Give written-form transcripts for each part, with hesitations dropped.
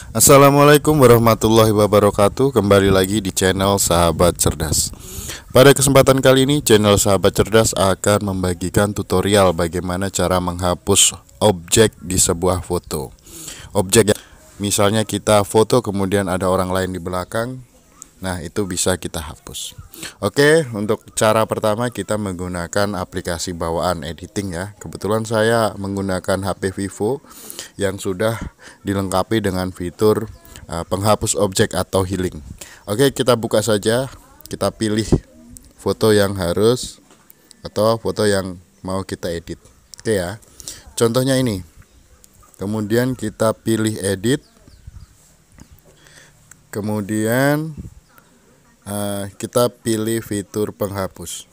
Assalamualaikum warahmatullahi wabarakatuh. Kembali lagi di channel Sahabat Cerdas. Pada kesempatan kali ini, channel Sahabat Cerdas akan membagikan tutorial bagaimana cara menghapus objek di sebuah foto. Objek misalnya kita foto kemudian ada orang lain di belakang. Nah, itu bisa kita hapus. Oke, untuk cara pertama kita menggunakan aplikasi bawaan editing ya. Kebetulan saya menggunakan HP Vivo yang sudah dilengkapi dengan fitur penghapus objek atau healing. Oke, kita buka saja. Kita pilih foto yang harus atau foto yang mau kita edit. Oke ya. Contohnya ini. Kemudian kita pilih edit. Kemudian kita pilih fitur penghapus.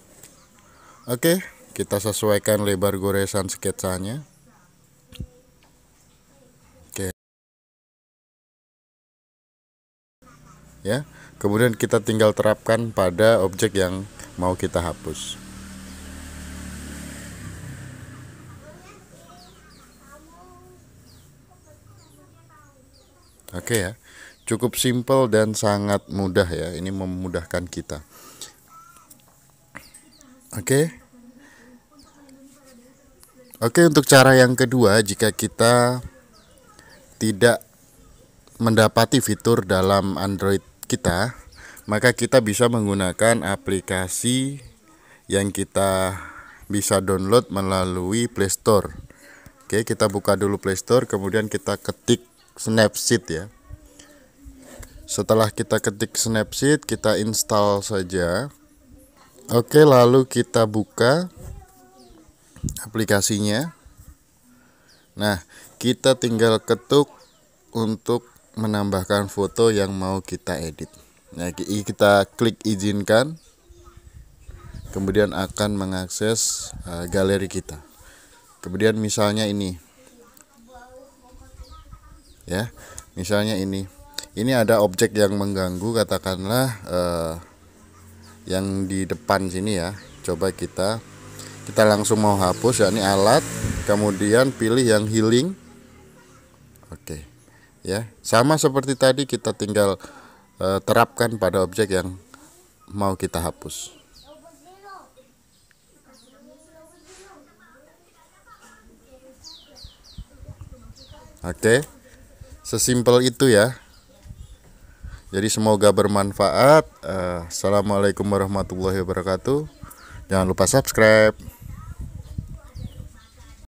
Oke, kita sesuaikan lebar goresan sketsanya. Oke. Ya, kemudian kita tinggal terapkan pada objek yang mau kita hapus. Oke ya. Cukup simpel dan sangat mudah ya. Ini memudahkan kita. Oke. Oke, untuk cara yang kedua, jika kita tidak mendapati fitur dalam Android kita, maka kita bisa menggunakan aplikasi yang kita bisa download melalui Play Store. Oke, kita buka dulu Play Store, kemudian kita ketik Snapseed ya. Setelah kita ketik Snapseed, kita install saja. Oke, lalu kita buka aplikasinya. Nah, kita tinggal ketuk untuk menambahkan foto yang mau kita edit. Nah, kita klik izinkan. Kemudian akan mengakses galeri kita. Kemudian misalnya ini. Ya, misalnya ini. Ini ada objek yang mengganggu, katakanlah yang di depan sini ya. Coba kita langsung mau hapus, yakni alat, kemudian pilih yang healing. Oke. Ya, sama seperti tadi kita tinggal terapkan pada objek yang mau kita hapus. Oke. Sesimpel itu ya. Jadi semoga bermanfaat. Assalamualaikum warahmatullahi wabarakatuh. Jangan lupa subscribe.